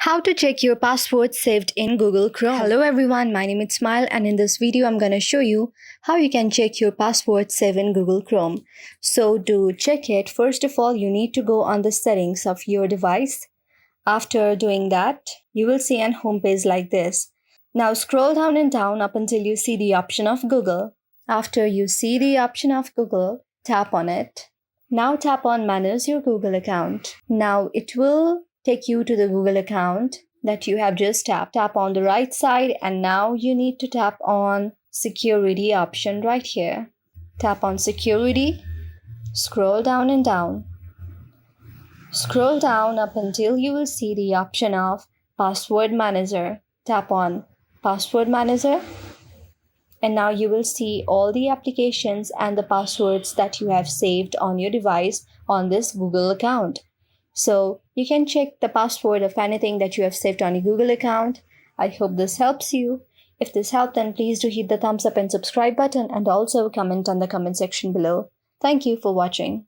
How to check your password saved in Google Chrome. Hello everyone, my name is Smile and in this video I'm going to show you how you can check your password saved in Google Chrome. So to check it, first of all you need to go on the settings of your device. After doing that, you will see an home page like this. Now scroll down and down up until you see the option of Google. After you see the option of Google, tap on it. Now tap on Manage your Google account. Now it will take you to the Google account that you have just tapped. Tap on the right side and now you need to tap on Security option right here. Tap on Security. Scroll down and down. Scroll down up until you will see the option of Password Manager. Tap on Password Manager. And now you will see all the applications and the passwords that you have saved on your device on this Google account. So you can check the password of anything that you have saved on your Google account. I hope this helps you. If this helped, then please do hit the thumbs up and subscribe button and also comment on the comment section below. Thank you for watching.